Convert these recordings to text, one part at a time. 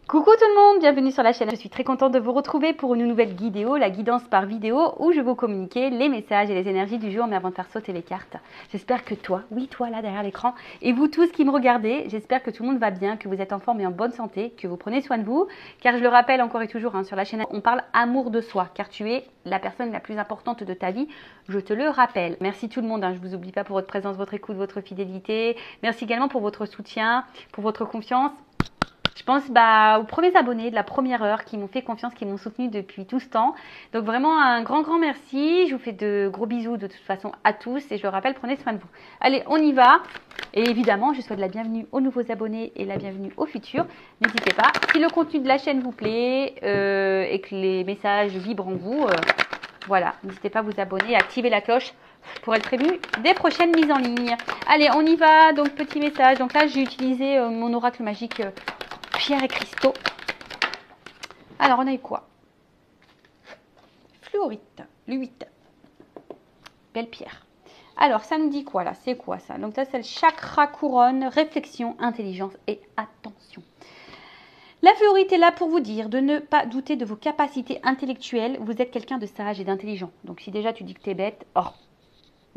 Coucou tout le monde, bienvenue sur la chaîne. Je suis très contente de vous retrouver pour une nouvelle vidéo, la guidance par vidéo, où je vais vous communiquer les messages et les énergies du jour, mais avant de faire sauter les cartes. J'espère que toi, oui toi là derrière l'écran, et vous tous qui me regardez, j'espère que tout le monde va bien, que vous êtes en forme et en bonne santé, que vous prenez soin de vous, car je le rappelle encore et toujours, sur la chaîne, on parle amour de soi, car tu es la personne la plus importante de ta vie, je te le rappelle. Merci tout le monde, je ne vous oublie pas pour votre présence, votre écoute, votre fidélité. Merci également pour votre soutien, pour votre confiance. Je pense aux premiers abonnés de la première heure qui m'ont fait confiance, qui m'ont soutenu depuis tout ce temps. Donc vraiment un grand merci. Je vous fais de gros bisous de toute façon à tous. Et je le rappelle, prenez soin de vous. Allez, on y va. Et évidemment, je souhaite la bienvenue aux nouveaux abonnés et la bienvenue aux futurs. N'hésitez pas. Si le contenu de la chaîne vous plaît et que les messages vibrent en vous, voilà, n'hésitez pas à vous abonner et activer la cloche pour être prévenu des prochaines mises en ligne. Allez, on y va. Donc, petit message. Donc là, j'ai utilisé mon oracle magique Pierre et cristaux. Alors, on a eu quoi? Fluorite, l'8. Belle pierre. Alors, ça nous dit quoi là? C'est quoi ça? Donc là, c'est le chakra couronne, réflexion, intelligence et attention. La fluorite est là pour vous dire de ne pas douter de vos capacités intellectuelles. Vous êtes quelqu'un de sage et d'intelligent. Donc, si déjà tu dis que tu es bête,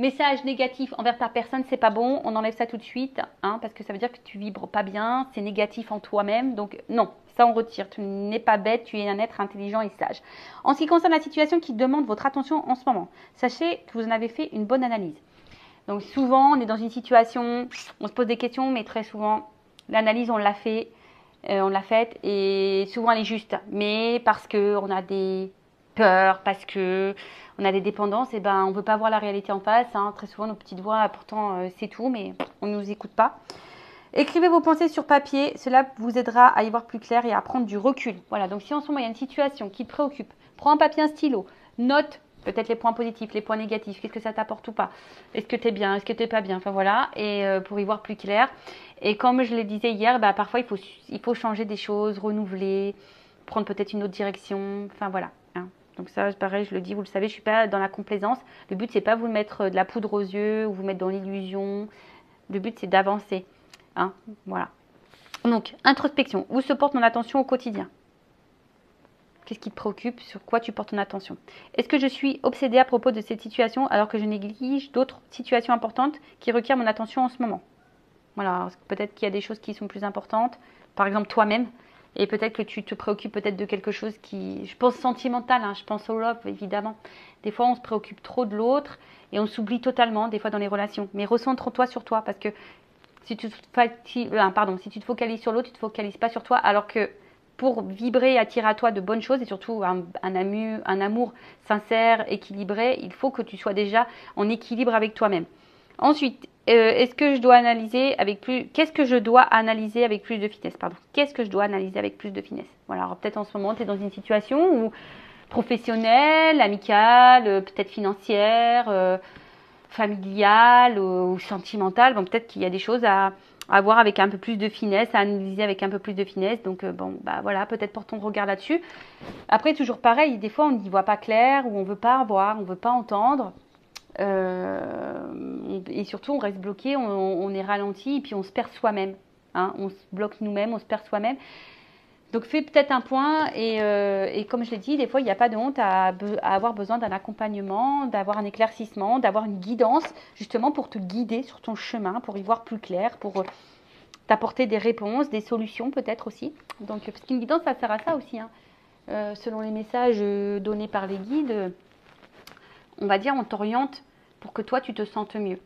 message négatif envers ta personne, c'est pas bon, on enlève ça tout de suite, parce que ça veut dire que tu vibres pas bien, c'est négatif en toi-même, donc non, ça on retire, tu n'es pas bête, tu es un être intelligent et sage. En ce qui concerne la situation qui demande votre attention en ce moment, sachez que vous en avez fait une bonne analyse. Donc souvent, on est dans une situation, on se pose des questions, mais très souvent, l'analyse, on l'a faite, et souvent elle est juste, mais parce qu'on a des peurs, parce que on a des dépendances, et on ne veut pas voir la réalité en face. Très souvent, nos petites voix, pourtant, c'est tout, mais on ne nous écoute pas. Écrivez vos pensées sur papier. Cela vous aidera à y voir plus clair et à prendre du recul. Voilà, donc si en ce moment, il y a une situation qui te préoccupe, prends un papier, un stylo, note peut-être les points positifs, les points négatifs, qu'est-ce que ça t'apporte ou pas. Est-ce que tu es bien, est-ce que tu n'es pas bien, enfin voilà, et pour y voir plus clair. Et comme je le disais hier, parfois, il faut changer des choses, renouveler, prendre peut-être une autre direction, enfin voilà. Donc ça, pareil, je le dis, vous le savez, je ne suis pas dans la complaisance. Le but, c'est pas vous mettre de la poudre aux yeux ou vous mettre dans l'illusion. Le but, c'est d'avancer. Voilà. Donc, introspection. Où se porte mon attention au quotidien? Qu'est-ce qui te préoccupe? Sur quoi tu portes ton attention? Est-ce que je suis obsédée à propos de cette situation alors que je néglige d'autres situations importantes qui requièrent mon attention en ce moment? Voilà, peut-être qu'il y a des choses qui sont plus importantes. Par exemple, toi-même. Et peut-être que tu te préoccupes peut-être de quelque chose qui, je pense, sentimental, je pense au love, évidemment. Des fois, on se préoccupe trop de l'autre et on s'oublie totalement, des fois, dans les relations. Mais recentre-toi sur toi, parce que si tu te focalises sur l'autre, tu ne te focalises pas sur toi, alors que pour vibrer et attirer à toi de bonnes choses, et surtout un amour sincère, équilibré, il faut que tu sois déjà en équilibre avec toi-même. Ensuite, qu'est-ce que je dois analyser avec plus de finesse, Qu'est-ce que je dois analyser avec plus de finesse? Voilà, alors peut-être en ce moment, tu es dans une situation où professionnelle, amicale, peut-être financière, familiale ou sentimentale. Bon, peut-être qu'il y a des choses à voir avec un peu plus de finesse, à analyser avec un peu plus de finesse. Donc, voilà, peut-être porte ton regard là-dessus. Après, toujours pareil, des fois, on n'y voit pas clair ou on ne veut pas voir, on ne veut pas entendre. Et surtout, on reste bloqué, on est ralenti et puis on se perd soi-même. On se bloque nous-mêmes, on se perd soi-même. Donc, fais peut-être un point et comme je l'ai dit, des fois, il n'y a pas de honte à avoir besoin d'un accompagnement, d'avoir un éclaircissement, d'avoir une guidance, justement pour te guider sur ton chemin, pour y voir plus clair, pour t'apporter des réponses, des solutions peut-être aussi. Donc, parce qu'une guidance, ça sert à ça aussi. Selon les messages donnés par les guides, on va dire, on t'oriente pour que toi, tu te sentes mieux.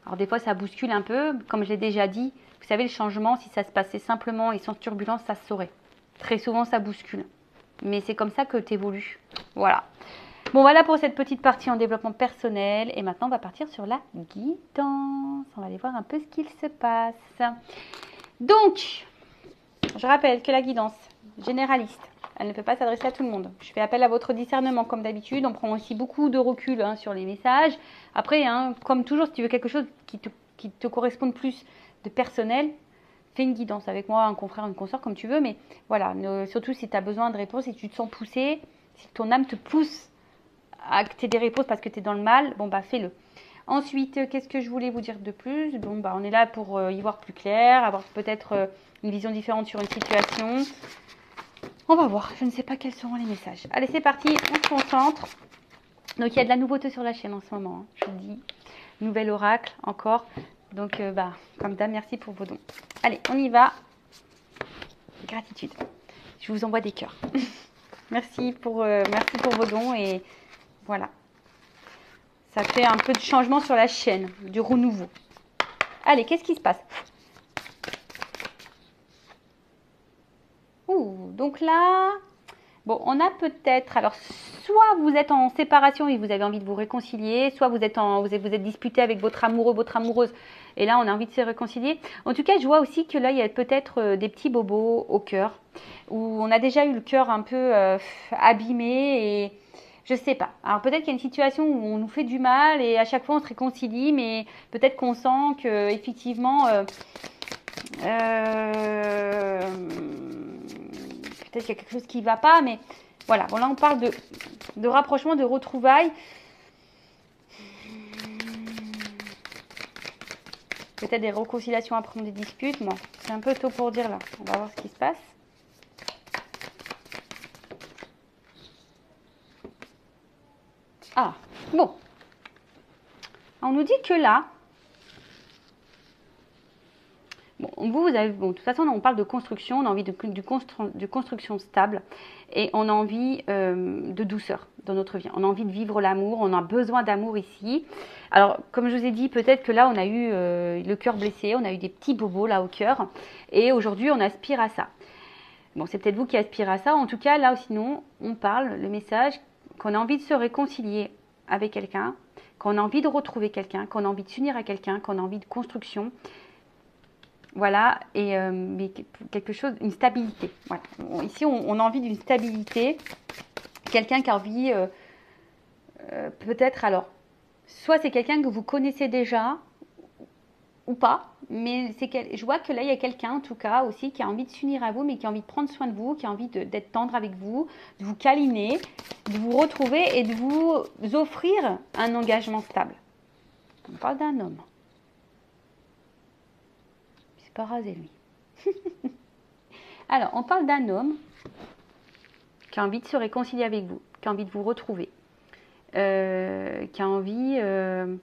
Alors, des fois, ça bouscule un peu. Comme je l'ai déjà dit, vous savez, le changement, si ça se passait simplement et sans turbulence, ça se saurait. Très souvent, ça bouscule. Mais c'est comme ça que tu évolues. Voilà. Bon, voilà pour cette petite partie en développement personnel. Et maintenant, on va partir sur la guidance. On va aller voir un peu ce qu'il se passe. Donc, je rappelle que la guidance généraliste, elle ne peut pas s'adresser à tout le monde. Je fais appel à votre discernement comme d'habitude. On prend aussi beaucoup de recul sur les messages. Après, comme toujours, si tu veux quelque chose qui te corresponde plus de personnel, fais une guidance avec moi, un confrère, une consoeur, comme tu veux. Mais voilà, surtout si tu as besoin de réponses, si tu te sens poussé, si ton âme te pousse à que tu aies des réponses parce que tu es dans le mal, fais-le. Ensuite, qu'est-ce que je voulais vous dire de plus? Bon, bah, on est là pour y voir plus clair, avoir peut-être une vision différente sur une situation. On va voir, je ne sais pas quels seront les messages. Allez, c'est parti, on se concentre. Donc, il y a de la nouveauté sur la chaîne en ce moment, hein, je vous le dis. Nouvel oracle, encore. Donc, bah, comme d'hab, merci pour vos dons. Allez, on y va. Gratitude. Je vous envoie des cœurs. merci pour vos dons et voilà. Ça fait un peu de changement sur la chaîne, du renouveau. Allez, qu'est-ce qui se passe? Ouh, donc là, bon, on a peut-être, alors, soit vous êtes en séparation et vous avez envie de vous réconcilier, soit vous êtes disputé avec votre amoureux, votre amoureuse, et là, on a envie de se réconcilier. En tout cas, je vois aussi que là, il y a peut-être des petits bobos au cœur, où on a déjà eu le cœur un peu abîmé et je sais pas. Alors, peut-être qu'il y a une situation où on nous fait du mal et à chaque fois, on se réconcilie, mais peut-être qu'on sent que effectivement peut-être qu'il y a quelque chose qui ne va pas, mais voilà. Bon, là, on parle de rapprochement, de retrouvailles. Peut-être des réconciliations après des disputes. Bon, c'est un peu tôt pour dire là. On va voir ce qui se passe. Ah, bon. On nous dit que là, bon, vous avez, bon, de toute façon, on parle de construction, on a envie de construction stable et on a envie de douceur dans notre vie. On a envie de vivre l'amour, on a besoin d'amour ici. Alors, comme je vous ai dit, peut-être que là, on a eu le cœur blessé, on a eu des petits bobos là au cœur et aujourd'hui, on aspire à ça. Bon, c'est peut-être vous qui aspirez à ça. En tout cas, là, sinon, on parle, le message, qu'on a envie de se réconcilier avec quelqu'un, qu'on a envie de retrouver quelqu'un, qu'on a envie de s'unir à quelqu'un, qu'on a envie de construction. Voilà, et mais quelque chose, une stabilité. Voilà. Ici, on a envie d'une stabilité. Quelqu'un qui a envie, peut-être, alors, soit c'est quelqu'un que vous connaissez déjà, ou pas, mais je vois que là, il y a quelqu'un, en tout cas, aussi, qui a envie de s'unir à vous, mais qui a envie de prendre soin de vous, qui a envie d'être tendre avec vous, de vous câliner, de vous retrouver et de vous offrir un engagement stable. On parle d'un homme. C'est pas rasé, lui. Alors, on parle d'un homme qui a envie de se réconcilier avec vous, qui a envie de vous retrouver, qui a envie de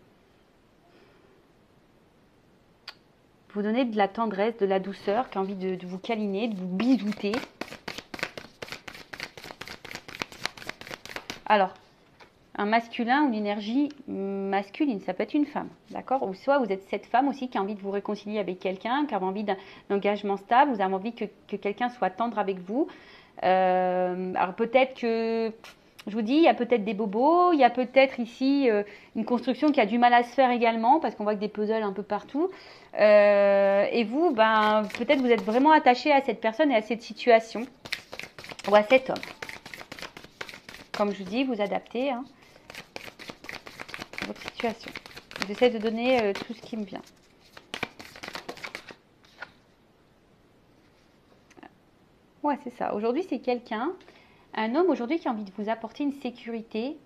vous donner de la tendresse, de la douceur, qui a envie de vous câliner, de vous bisouter. Alors, un masculin ou une énergie masculine, ça peut être une femme, d'accord? Ou soit vous êtes cette femme aussi qui a envie de vous réconcilier avec quelqu'un, qui a envie d'un engagement stable, vous avez envie que quelqu'un soit tendre avec vous. Alors peut-être que, je vous dis, il y a peut-être des bobos, il y a peut-être ici une construction qui a du mal à se faire également, parce qu'on voit que des puzzles un peu partout. Et vous, ben, peut-être vous êtes vraiment attaché à cette personne et à cette situation, ou à cet homme. Comme je vous dis, vous adaptez à votre situation. J'essaie de donner tout ce qui me vient. Ouais, c'est ça. Aujourd'hui, c'est quelqu'un, un homme aujourd'hui qui a envie de vous apporter une sécurité,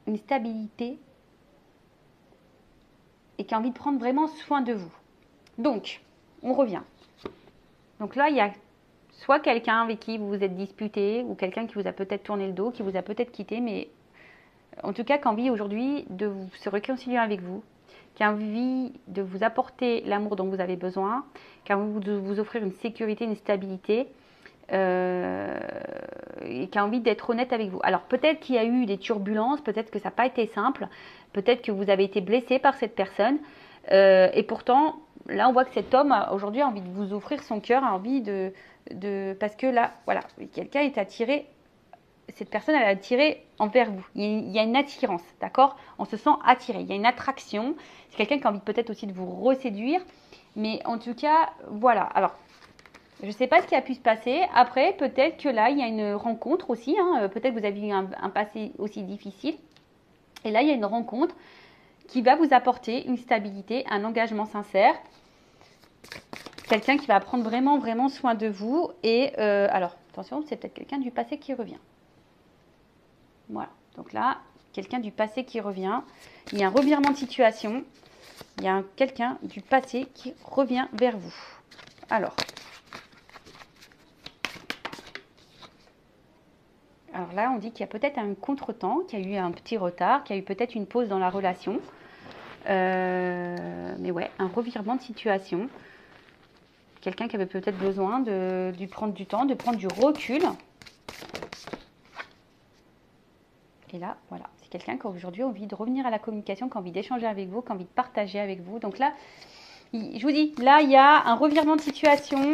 une stabilité et qui a envie de prendre vraiment soin de vous. Donc, on revient. Donc là, il y a soit quelqu'un avec qui vous vous êtes disputé ou quelqu'un qui vous a peut-être tourné le dos, qui vous a peut-être quitté, mais en tout cas, qui a envie aujourd'hui de se réconcilier avec vous, qui a envie de vous apporter l'amour dont vous avez besoin, qui a envie de vous offrir une sécurité, une stabilité, et qui a envie d'être honnête avec vous. Alors peut-être qu'il y a eu des turbulences, peut-être que ça n'a pas été simple, peut-être que vous avez été blessé par cette personne, et pourtant, là on voit que cet homme aujourd'hui a envie de vous offrir son cœur, a envie parce que là, voilà, quelqu'un est attiré. Cette personne, elle est attirée envers vous. Il y a une attirance, d'accord? On se sent attiré. Il y a une attraction. C'est quelqu'un qui a envie peut-être aussi de vous reséduire. Mais en tout cas, voilà. Alors, je ne sais pas ce qui a pu se passer. Après, peut-être que là, il y a une rencontre aussi. Hein. Peut-être que vous avez eu un passé aussi difficile. Et là, il y a une rencontre qui va vous apporter une stabilité, un engagement sincère. Quelqu'un qui va prendre vraiment, vraiment soin de vous. Et alors, attention, c'est peut-être quelqu'un du passé qui revient. Voilà, donc là, quelqu'un du passé qui revient. Il y a un revirement de situation. Il y a quelqu'un du passé qui revient vers vous. Alors là, on dit qu'il y a peut-être un contretemps, qu'il y a eu un petit retard, qu'il y a eu peut-être une pause dans la relation. Mais ouais, un revirement de situation. Quelqu'un qui avait peut-être besoin de prendre du temps, de prendre du recul. Et là, voilà, c'est quelqu'un qui a aujourd'hui envie de revenir à la communication, qui a envie d'échanger avec vous, qui a envie de partager avec vous. Donc là, je vous dis, là, il y a un revirement de situation.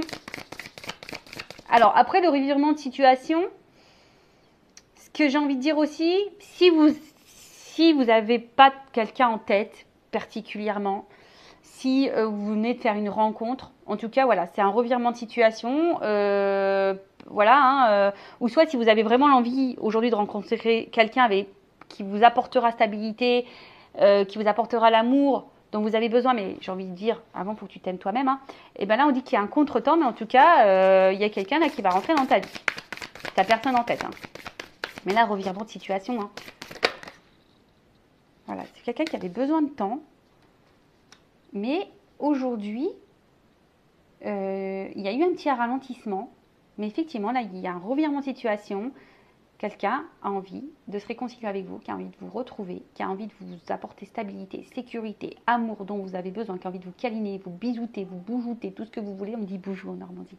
Alors, après le revirement de situation, ce que j'ai envie de dire aussi, si vous n'avez pas quelqu'un en tête particulièrement, si vous venez de faire une rencontre, en tout cas, voilà, c'est un revirement de situation. Voilà, ou soit si vous avez vraiment l'envie aujourd'hui de rencontrer quelqu'un qui vous apportera stabilité, qui vous apportera l'amour dont vous avez besoin, mais j'ai envie de dire, avant, il faut que tu t'aimes toi-même. Hein, et bien là, on dit qu'il y a un contretemps, mais en tout cas, il y a quelqu'un là qui va rentrer dans ta vie. T'as personne en tête. Hein. Mais là, revirement de situation. Hein. Voilà, c'est quelqu'un qui avait besoin de temps. Mais aujourd'hui, il y a eu un petit ralentissement. Mais effectivement, là, il y a un revirement de situation. Quelqu'un a envie de se réconcilier avec vous, qui a envie de vous retrouver, qui a envie de vous apporter stabilité, sécurité, amour dont vous avez besoin, qui a envie de vous câliner, vous bisouter, vous boujoutez, tout ce que vous voulez. On dit boujou en Normandie.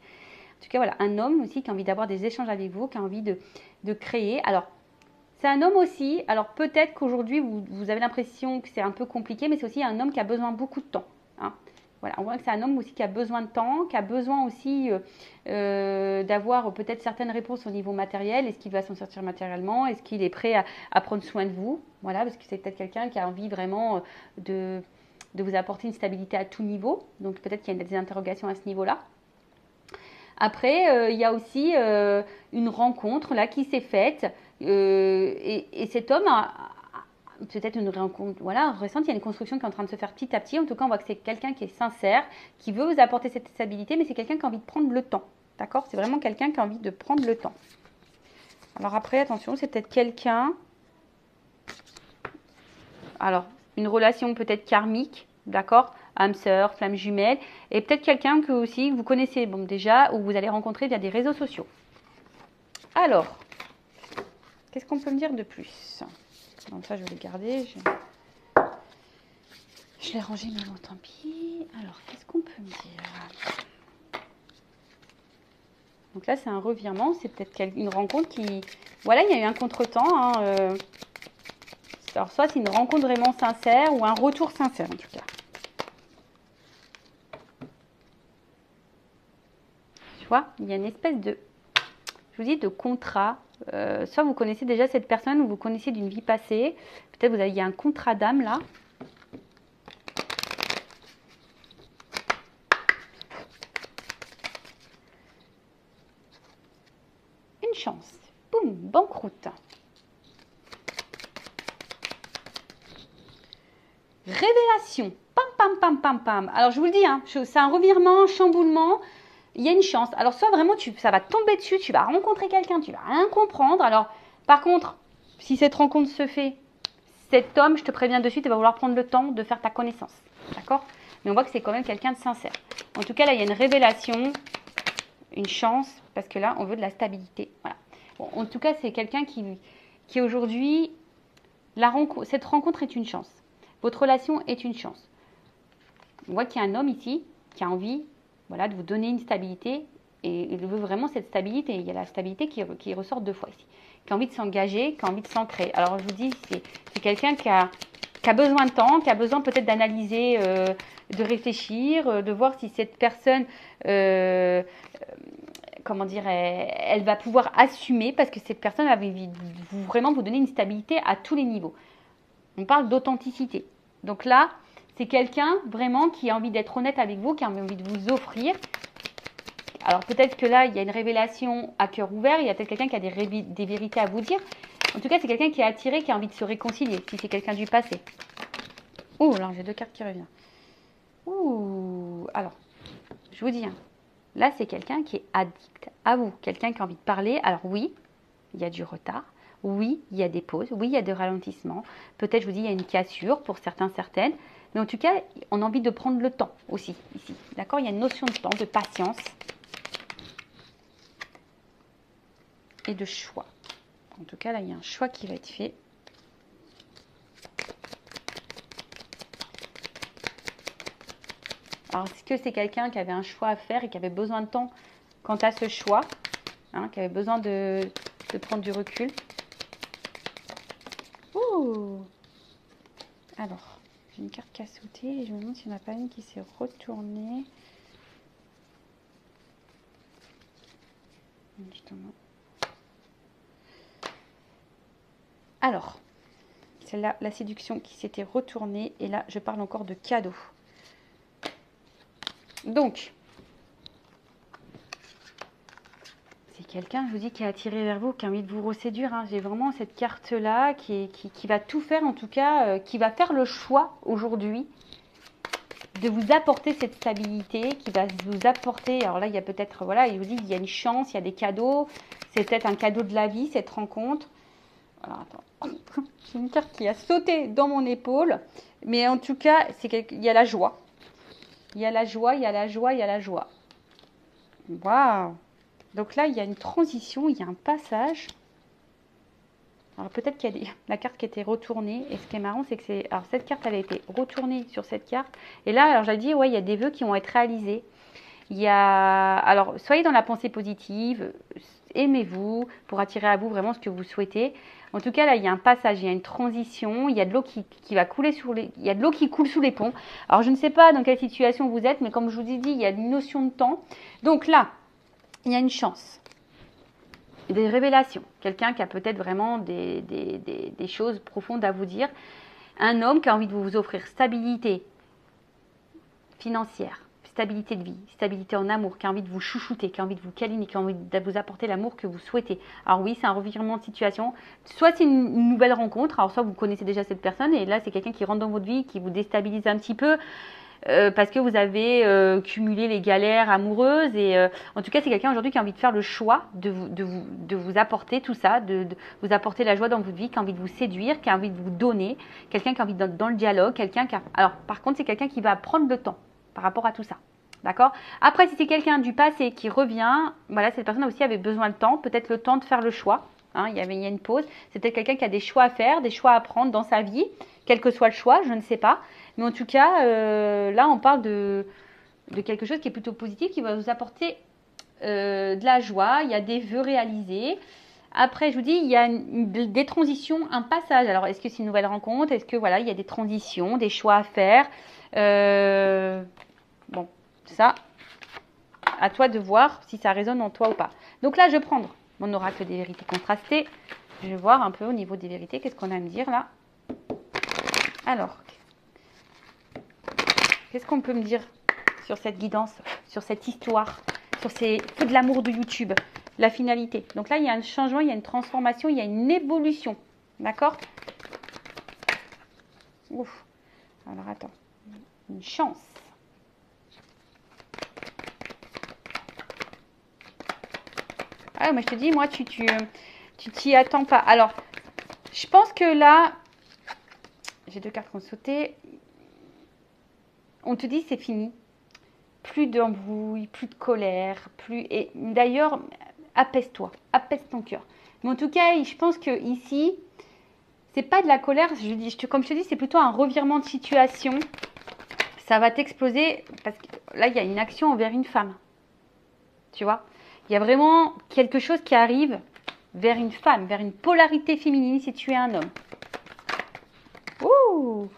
En tout cas, voilà, un homme aussi qui a envie d'avoir des échanges avec vous, qui a envie de créer. Alors, c'est un homme aussi, alors peut-être qu'aujourd'hui, vous avez l'impression que c'est un peu compliqué, mais c'est aussi un homme qui a besoin de beaucoup de temps. Hein. Voilà, on voit que c'est un homme aussi qui a besoin de temps, qui a besoin aussi d'avoir peut-être certaines réponses au niveau matériel. Est-ce qu'il va s'en sortir matériellement? Est-ce qu'il est prêt à prendre soin de vous? Voilà, parce que c'est peut-être quelqu'un qui a envie vraiment de vous apporter une stabilité à tout niveau. Donc peut-être qu'il y a des interrogations à ce niveau-là. Après, il y a aussi une rencontre là qui s'est faite et cet homme a peut-être une rencontre récente. Il y a une construction qui est en train de se faire petit à petit. En tout cas, on voit que c'est quelqu'un qui est sincère, qui veut vous apporter cette stabilité, mais c'est quelqu'un qui a envie de prendre le temps. D'accord? C'est vraiment quelqu'un qui a envie de prendre le temps. Alors après, attention, c'est peut-être quelqu'un... Alors, une relation peut-être karmique, d'accord? Âme sœur, flamme jumelle, et peut-être quelqu'un que aussi vous connaissez bon, déjà, ou vous allez rencontrer via des réseaux sociaux. Alors, qu'est-ce qu'on peut me dire de plus? Donc ça, je vais le garder. Je l'ai rangé, mais bon, tant pis. Alors, qu'est-ce qu'on peut me dire? Donc là, c'est un revirement, c'est peut-être une rencontre qui... Voilà, il y a eu un contretemps. Hein, Alors, soit c'est une rencontre vraiment sincère ou un retour sincère, en tout cas. Tu vois, il y a une espèce de, je vous dis, de contrat. Soit vous connaissez déjà cette personne ou vous connaissez d'une vie passée. Peut-être il y a un contrat d'âme là. Une chance. Boum, banqueroute. Révélation. Pam, pam, pam, pam, pam. Alors, je vous le dis, hein, c'est un revirement, chamboulement. Il y a une chance. Alors, soit vraiment, ça va tomber dessus, tu vas rencontrer quelqu'un, tu vas rien comprendre. Alors, par contre, si cette rencontre se fait, cet homme, je te préviens de suite, il va vouloir prendre le temps de faire ta connaissance. D'accord? Mais on voit que c'est quand même quelqu'un de sincère. En tout cas, là, il y a une révélation, une chance, parce que là, on veut de la stabilité. Voilà. Bon, en tout cas, c'est quelqu'un qui aujourd'hui, cette rencontre est une chance. Votre relation est une chance. On voit qu'il y a un homme ici qui a envie de vous donner une stabilité et il veut vraiment cette stabilité. Il y a la stabilité qui ressort deux fois ici. Qui a envie de s'engager, qui a envie de s'ancrer. Alors, je vous dis, c'est quelqu'un qui a besoin de temps, qui a besoin peut-être d'analyser, de réfléchir, de voir si cette personne, comment dire, elle va pouvoir assumer parce que cette personne va vraiment vous donner une stabilité à tous les niveaux. On parle d'authenticité. Donc là, c'est quelqu'un vraiment qui a envie d'être honnête avec vous, qui a envie de vous offrir. Alors peut-être que là, il y a une révélation à cœur ouvert, il y a peut-être quelqu'un qui a des vérités à vous dire. En tout cas, c'est quelqu'un qui est attiré, qui a envie de se réconcilier, si c'est quelqu'un du passé. Ouh, là, j'ai deux cartes qui reviennent. Ouh, alors, je vous dis, hein, là, c'est quelqu'un qui est addict à vous, quelqu'un qui a envie de parler. Alors oui, il y a du retard. Oui, il y a des pauses, oui, il y a des ralentissements. Peut-être, je vous dis, il y a une cassure pour certains, certaines. Mais en tout cas, on a envie de prendre le temps aussi, ici. D'accord? Il y a une notion de temps, de patience et de choix. En tout cas, là, il y a un choix qui va être fait. Alors, est-ce que c'est quelqu'un qui avait un choix à faire et qui avait besoin de temps quant à ce choix, hein, qui avait besoin de prendre du recul? Ouh! Alors, j'ai une carte qui a sauté et je me demande s'il n'y en a pas une qui s'est retournée. Justement. Alors, celle-là, la séduction qui s'était retournée. Et là, je parle encore de cadeau. Donc, c'est quelqu'un, je vous dis, qui est attiré vers vous, qui a envie de vous reséduire. Hein. J'ai vraiment cette carte-là qui va tout faire, en tout cas, qui va faire le choix aujourd'hui de vous apporter cette stabilité, qui va vous apporter, alors là, il y a peut-être, voilà, il vous dit, il y a une chance, il y a des cadeaux, c'est peut-être un cadeau de la vie, cette rencontre. Alors, attends, j'ai une carte qui a sauté dans mon épaule, mais en tout cas, il y a la joie. Il y a la joie, il y a la joie, il y a la joie. Waouh! Donc là, il y a une transition, il y a un passage. Alors peut-être qu'il y a la carte qui était retournée. Et ce qui est marrant, c'est que alors cette carte, elle a été retournée sur cette carte. Et là, alors j'ai dit, ouais, il y a des vœux qui vont être réalisés. Il y a, alors soyez dans la pensée positive, aimez-vous pour attirer à vous vraiment ce que vous souhaitez. En tout cas, là, il y a un passage, il y a une transition, il y a de l'eau qui va couler il y a de l'eau qui coule sous les ponts. Alors je ne sais pas dans quelle situation vous êtes, mais comme je vous ai dit, il y a une notion de temps. Donc là, il y a une chance. Des révélations, quelqu'un qui a peut-être vraiment des choses profondes à vous dire, un homme qui a envie de vous offrir stabilité financière, stabilité de vie, stabilité en amour, qui a envie de vous chouchouter, qui a envie de vous câliner, qui a envie de vous apporter l'amour que vous souhaitez. Alors oui, c'est un revirement de situation, soit c'est une nouvelle rencontre, alors soit vous connaissez déjà cette personne et là c'est quelqu'un qui rentre dans votre vie, qui vous déstabilise un petit peu, parce que vous avez cumulé les galères amoureuses et en tout cas c'est quelqu'un aujourd'hui qui a envie de faire le choix de vous apporter tout ça, de vous apporter la joie dans votre vie, qui a envie de vous séduire, qui a envie de vous donner, quelqu'un qui a envie d'être dans le dialogue, quelqu'un qui a... Alors par contre c'est quelqu'un qui va prendre le temps par rapport à tout ça. D'accord? Après, si c'est quelqu'un du passé qui revient, voilà, cette personne aussi avait besoin de temps, peut-être le temps de faire le choix. Hein, il y a une pause. C'est peut-être quelqu'un qui a des choix à faire, des choix à prendre dans sa vie, quel que soit le choix, je ne sais pas. Mais en tout cas, là, on parle de quelque chose qui est plutôt positif, qui va vous apporter de la joie. Il y a des vœux réalisés. Après, je vous dis, il y a des transitions, un passage. Alors, est-ce que c'est une nouvelle rencontre? Est-ce que, voilà, il y a des transitions, des choix à faire? Bon, ça, à toi de voir si ça résonne en toi ou pas. Donc là, je vais prendre mon oracle des vérités contrastées. Je vais voir un peu au niveau des vérités, qu'est-ce qu'on a à me dire là. Alors, qu'est-ce qu'on peut me dire sur cette guidance, sur cette histoire, sur ces feux de l'amour de YouTube, la finalité. Donc là, il y a un changement, il y a une transformation, il y a une évolution. D'accord? Ouf. Alors, attends. Une chance. Ah, mais je te dis, moi, tu t'y attends pas. Alors, je pense que là, j'ai deux cartes qui ont sauté. On te dit, c'est fini. Plus d'embrouille, plus de colère, plus... Et d'ailleurs, apaise-toi, apaise ton cœur. Mais en tout cas, je pense que ici, c'est pas de la colère. Comme je te dis, c'est plutôt un revirement de situation. Ça va t'exploser parce que là, il y a une action envers une femme. Tu vois? Il y a vraiment quelque chose qui arrive vers une femme, vers une polarité féminine si tu es un homme. Ouh!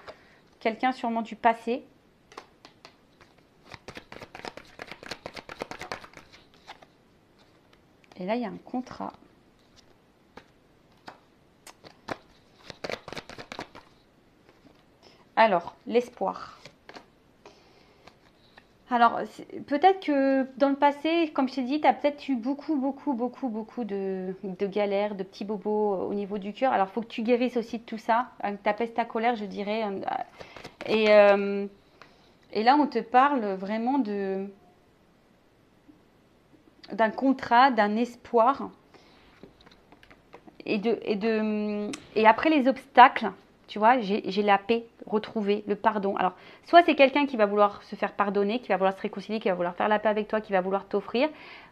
Quelqu'un sûrement du passé. Et là, il y a un contrat. Alors, l'espoir. Alors, peut-être que dans le passé, comme je t'ai dit, tu as peut-être eu beaucoup de galères, de petits bobos au niveau du cœur. Alors, il faut que tu guérisses aussi de tout ça. Que tu apaises ta colère, je dirais. Et là, on te parle vraiment d'un contrat, d'un espoir. Et après les obstacles, tu vois, j'ai la paix retrouvée, le pardon. Alors, soit c'est quelqu'un qui va vouloir se faire pardonner, qui va vouloir se réconcilier, qui va vouloir faire la paix avec toi, qui va vouloir t'offrir.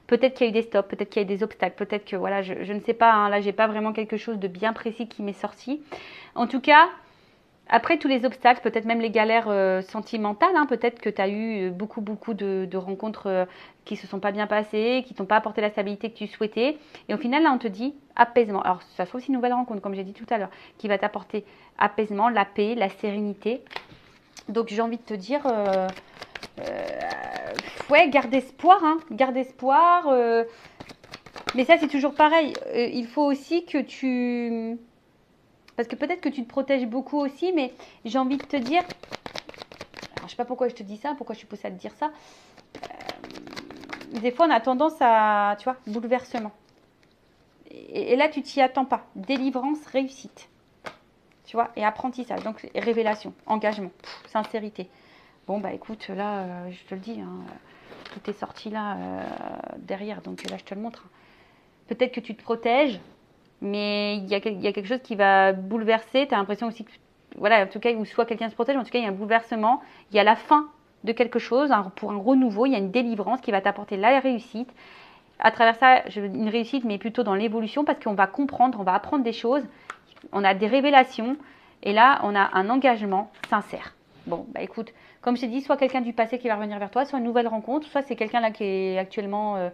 Peut-être qu'il y a eu des stops, peut-être qu'il y a eu des obstacles, peut-être que, voilà, je ne sais pas, hein, là, j'ai pas vraiment quelque chose de bien précis qui m'est sorti. En tout cas, après tous les obstacles, peut-être même les galères sentimentales, hein, peut-être que tu as eu beaucoup de rencontres qui se sont pas bien passées, qui t'ont pas apporté la stabilité que tu souhaitais. Et au final, là, on te dit apaisement. Alors, ça sera aussi une nouvelle rencontre, comme j'ai dit tout à l'heure, qui va t'apporter apaisement, la paix, la sérénité. Donc, j'ai envie de te dire, ouais, garde espoir, hein, garde espoir. Mais ça, c'est toujours pareil. Il faut aussi que tu... Parce que peut-être que tu te protèges beaucoup aussi, mais j'ai envie de te dire, alors, je ne sais pas pourquoi je te dis ça, pourquoi je suis poussée à te dire ça. Des fois, on a tendance à, tu vois, bouleversement. Et là, tu t'y attends pas. Délivrance, réussite. Tu vois, et apprentissage. Donc, révélation, engagement, sincérité. Bon, bah écoute, là, je te le dis, hein, tout est sorti là, derrière. Donc là, je te le montre. Peut-être que tu te protèges. Mais il y a quelque chose qui va bouleverser. Tu as l'impression aussi que, voilà, en tout cas, ou soit quelqu'un se protège, mais en tout cas, il y a un bouleversement. Il y a la fin de quelque chose, pour un renouveau. Il y a une délivrance qui va t'apporter la réussite. À travers ça, une réussite, mais plutôt dans l'évolution, parce qu'on va comprendre, on va apprendre des choses. On a des révélations. Et là, on a un engagement sincère. Bon, bah écoute, comme je t'ai dit, soit quelqu'un du passé qui va revenir vers toi, soit une nouvelle rencontre, soit c'est quelqu'un là qui est actuellement,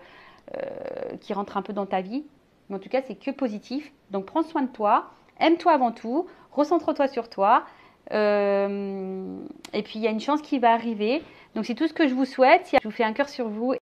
qui rentre un peu dans ta vie. Mais en tout cas, c'est que positif. Donc, prends soin de toi. Aime-toi avant tout. Recentre-toi sur toi. Et puis, il y a une chance qui va arriver. Donc, c'est tout ce que je vous souhaite. Je vous fais un cœur sur vous.